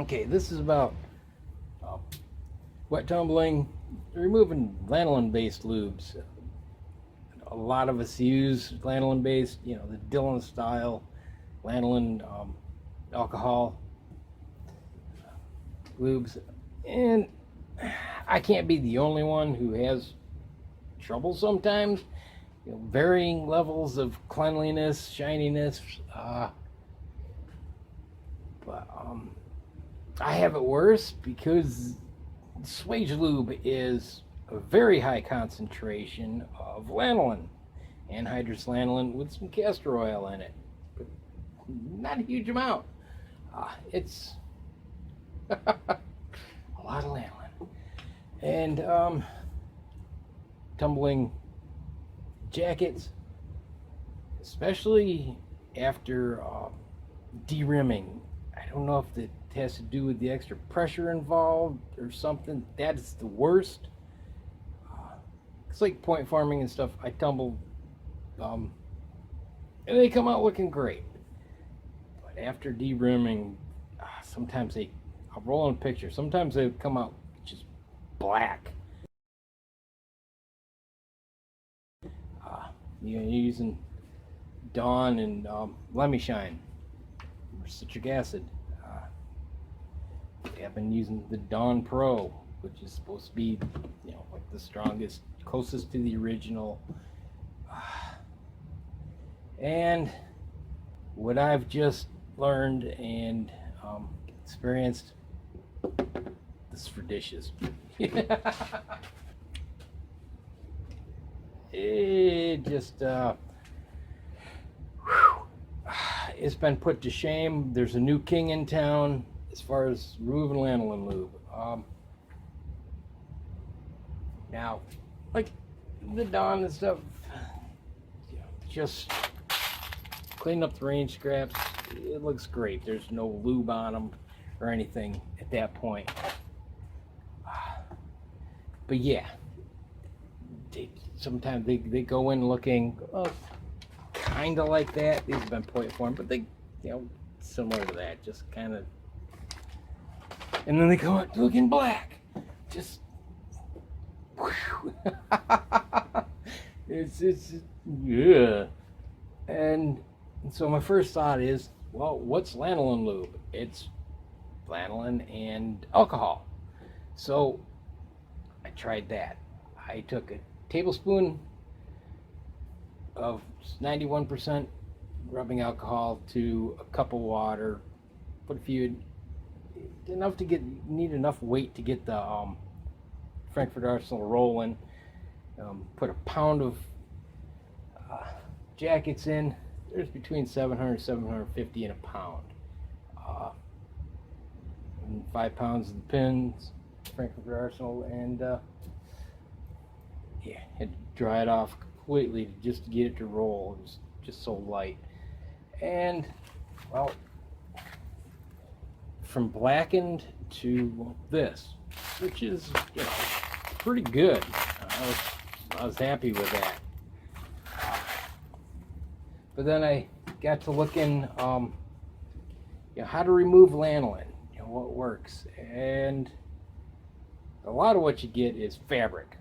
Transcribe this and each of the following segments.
Okay, this is about uh, wet tumbling, removing lanolin-based lubes. A lot of us use lanolin-based, the Dillon style lanolin alcohol lubes, and I can't be the only one who has trouble sometimes. Varying levels of cleanliness, shininess, but I have it worse because Swage lube is a very high concentration of lanolin, anhydrous lanolin with some castor oil in it, but not a huge amount. It's a lot of lanolin, and tumbling jackets, especially after derimming. I don't know if it has to do with the extra pressure involved or something. That is the worst. It's like point farming and stuff. I tumble, and they come out looking great. But after derimming, sometimes I'll roll in a picture. Sometimes they come out just black. You're using Dawn and Lemmy Shine or citric acid. I've been using the Dawn Pro, which is supposed to be, like the strongest, closest to the original. And what I've just learned and experienced, this is for dishes. It just it's been put to shame. There's a new king in town as far as removing lanolin lube. Now, like the Dawn and stuff, just clean up the range scraps. It looks great. There's no lube on them or anything at that point. But yeah, sometimes they go in looking kind of like that. These have been point form, but they, similar to that, just kind of. And then they come out looking black. Just. it's yeah. And so my first thought is, well, what's lanolin lube? It's lanolin and alcohol. So I tried that. I took a tablespoon of 91% rubbing alcohol to a cup of water, put a few, enough to need enough weight to get the Frankfurt Arsenal rolling. Put a pound of jackets in. There's between 700 and 750 in a pound. And 5 pounds of the pins, Frankfurt Arsenal, and had to dry it off completely just to get it to roll. It was just so light. And, well, from blackened to this, which is, pretty good. I was happy with that. But then I got to looking, how to remove lanolin, what works. And a lot of what you get is fabric.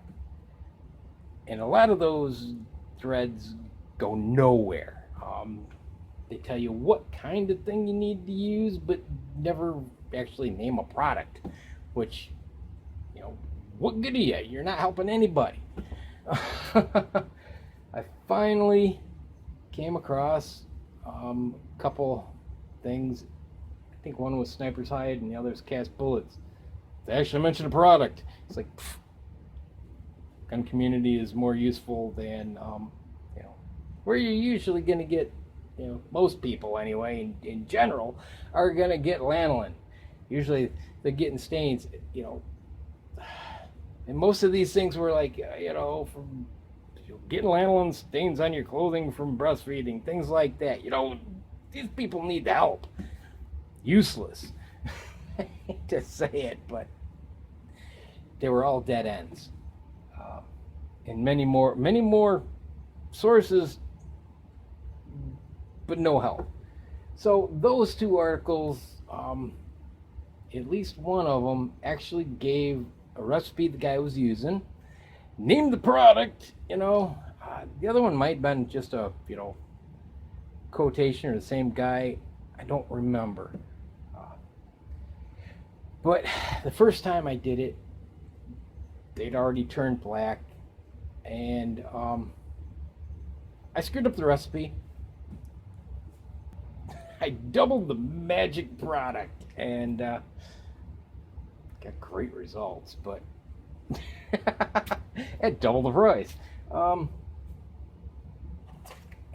And a lot of those threads go nowhere. They tell you what kind of thing you need to use, but never actually name a product, which, what good are you? You're not helping anybody. I finally came across a couple things. I think one was sniper's hide and the other is cast bullets. They actually mentioned a product. It's like, gun community is more useful than, where you're usually going to get, most people anyway, in general, are going to get lanolin. Usually they're getting stains, and most of these things were like, from getting lanolin stains on your clothing from breastfeeding, things like that. These people need the help. Useless. I hate to say it, but they were all dead ends. And many more sources, but no help. So those two articles at least one of them actually gave a recipe the guy was using, named the product, the other one might have been just a, quotation or the same guy. I don't remember. But the first time I did it, they'd already turned black, and I screwed up the recipe. I doubled the magic product and got great results, but at double the price. And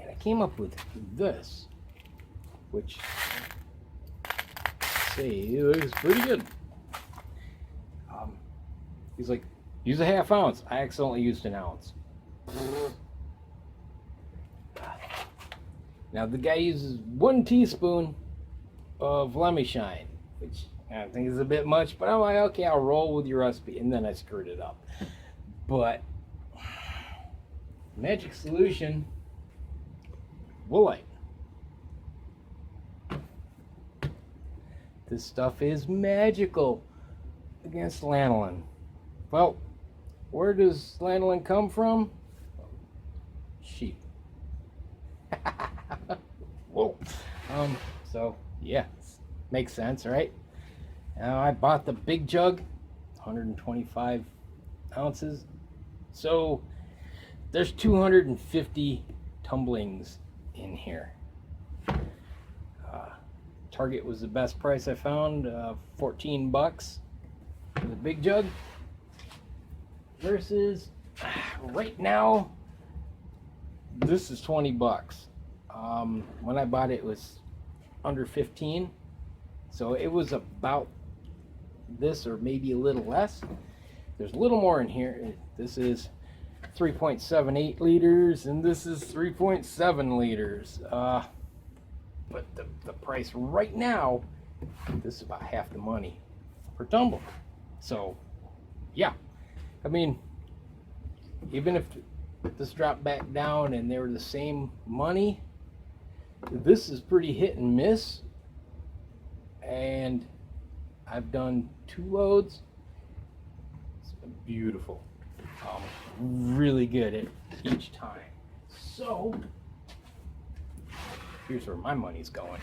I came up with this, which looks pretty good. He's like, use a half ounce. I accidentally used an ounce. Now the guy uses 1 teaspoon of Lemmy Shine, which I think is a bit much, but I'm like, okay, I'll roll with your recipe, and then I screwed it up. But magic solution, Woolite. This stuff is magical against lanolin. Well, where does lanolin come from? Sheep. Whoa. So yeah, makes sense, right? Now I bought the big jug, 125 ounces. So there's 250 tumblings in here. Target was the best price I found, $14 for the big jug. Versus right now, this is $20. When I bought it, it was under 15, so it was about this or maybe a little less. There's a little more in here. This is 3.78 liters and this is 3.7 liters. But the price right now, this is about half the money per tumbler. So yeah, I mean, even if this dropped back down and they were the same money, this is pretty hit and miss. And I've done 2 loads. It's been beautiful. Really good at each time. So here's where my money's going.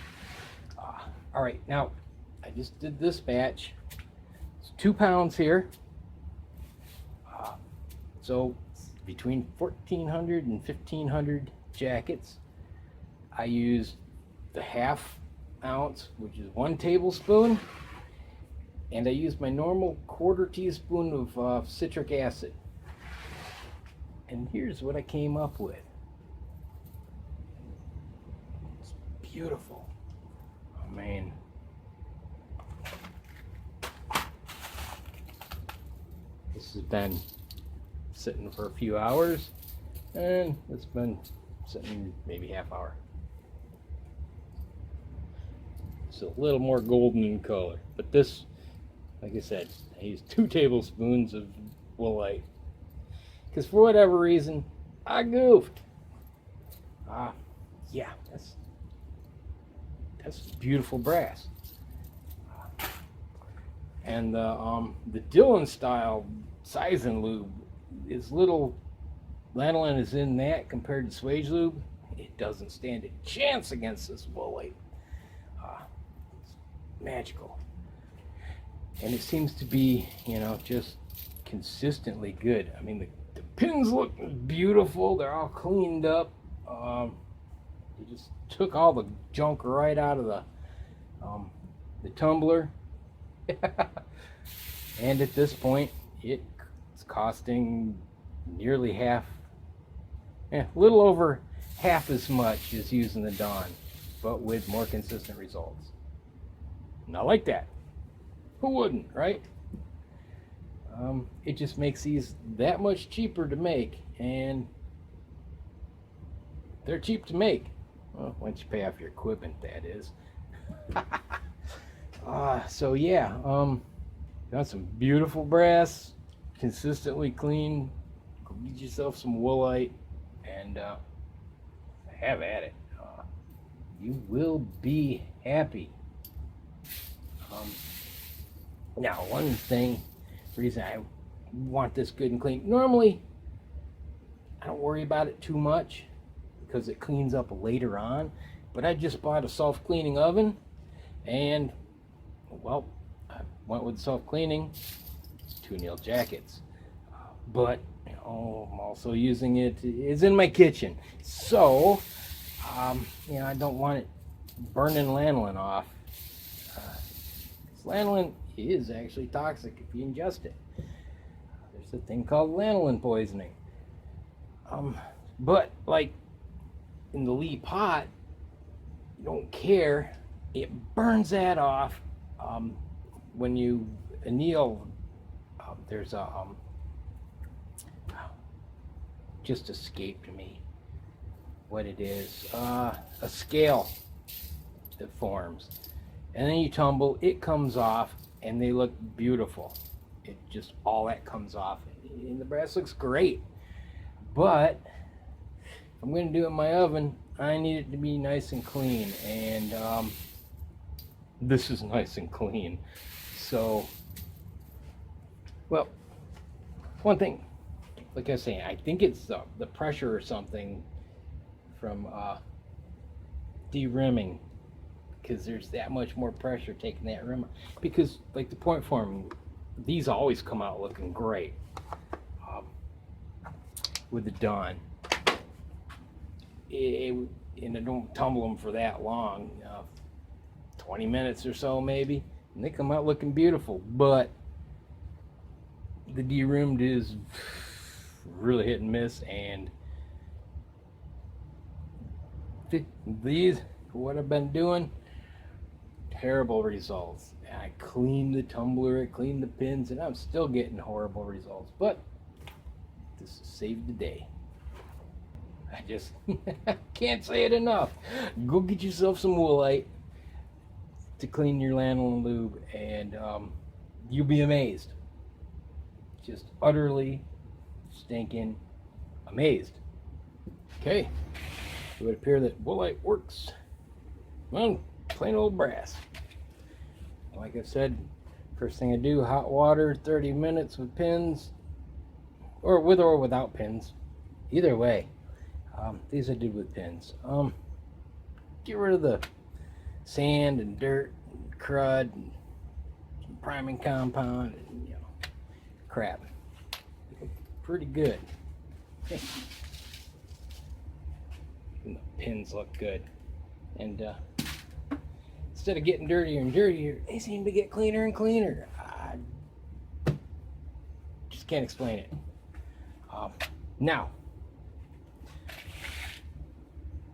All right, now I just did this batch. It's 2 pounds here. So between 1,400 and 1,500 jackets. I used the half ounce, which is 1 tablespoon, and I used my normal 1/4 teaspoon of citric acid. And here's what I came up with. It's beautiful. Oh man. This has been sitting for a few hours, and it's been sitting maybe half hour. It's a little more golden in color, but this, like I said, I used 2 tablespoons of Woolite because for whatever reason I goofed. Yeah, that's beautiful brass. And the Dylan style sizing lube is little lanolin is in that compared to Swage lube. It doesn't stand a chance against this Woolite. It's magical, and it seems to be, just consistently good. I mean, the pins look beautiful. They're all cleaned up. They just took all the junk right out of the tumbler. And at this point, it's costing nearly half, a little over half as much as using the Dawn, but with more consistent results. And I like that. Who wouldn't, right? It just makes these that much cheaper to make, and they're cheap to make. Well, once you pay off your equipment, that is. So yeah, got some beautiful brass, consistently clean. Go get yourself some Woolite and have at it. You will be happy. Now, one reason I want this good and clean, normally I don't worry about it too much because it cleans up later on, but I just bought a self-cleaning oven, and well, I went with self-cleaning 2 nail jackets, but I'm also using it's in my kitchen, so I don't want it burning lanolin off. Lanolin is actually toxic if you ingest it. There's a thing called lanolin poisoning. But like in the Lee pot, you don't care. It burns that off. When you anneal, there's a just escaped me what it is. A scale that forms, and then you tumble. It comes off, and they look beautiful. It just all that comes off, and the brass looks great. But if I'm going to do it in my oven, I need it to be nice and clean, and this is nice and clean. So, well, one thing, like I was saying, I think it's the pressure or something from de-rimming, because there's that much more pressure taking that rim. Because like the point form, these always come out looking great with the Dawn. And I don't tumble them for that long, 20 minutes or so maybe, and they come out looking beautiful. But the de-rimmed is really hit and miss, and these, what I've been doing, terrible results. I cleaned the tumbler, I cleaned the pins, and I'm still getting horrible results. But this saved the day. I just can't say it enough. Go get yourself some Woolite to clean your Lanolin Lube, and you'll be amazed. Just utterly stinking amazed. Okay, it would appear that Woolite works on plain old brass. Like I said, first thing I do, hot water, 30 minutes with pins, or with or without pins, either way. These I did with pins. Get rid of the sand and dirt and crud and some priming compound and crap. Pretty good. And the pins look good, and instead of getting dirtier and dirtier, they seem to get cleaner and cleaner. I just can't explain it. Now,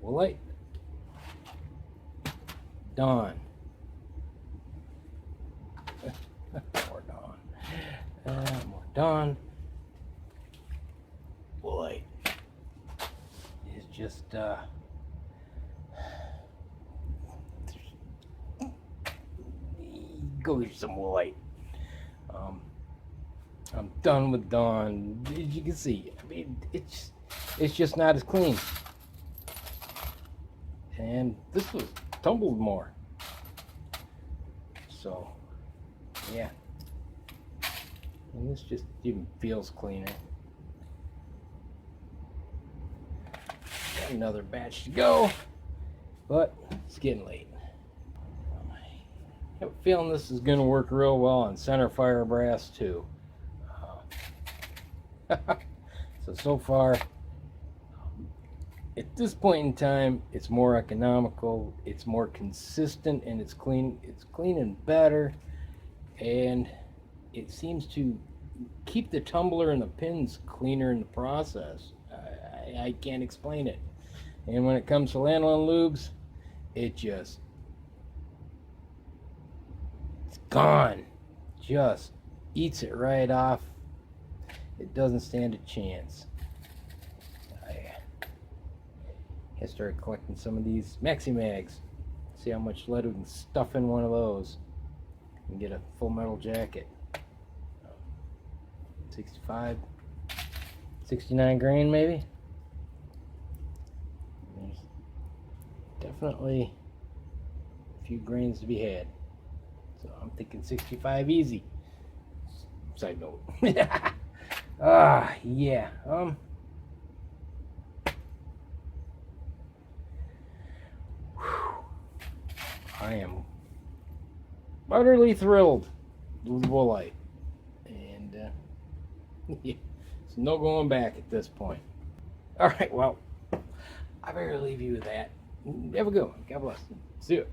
Woolite, Dawn, more Dawn, Woolite is just go get some Woolite. I'm done with Dawn. As you can see, I mean, it's just not as clean. And this was tumbled more. So, yeah. And this just even feels cleaner. Got another batch to go, but it's getting late. I have a feeling this is going to work real well on center fire brass too. So far, at this point in time, it's more economical, it's more consistent, and it's clean and better, and it seems to keep the tumbler and the pins cleaner in the process. I can't explain it. And when it comes to Lanolin Lubes, it's gone. Just eats it right off. It doesn't stand a chance. I started collecting some of these Maxi Mags. See how much lead we can stuff in one of those and get a full metal jacket. 65, 69 grain maybe. There's definitely a few grains to be had. So So I'm thinking 65 easy. Side note. Yeah. I am utterly thrilled with Woolite. And yeah, there's no going back at this point. All right, well, I better leave you with that. Have a good one. God bless. See you.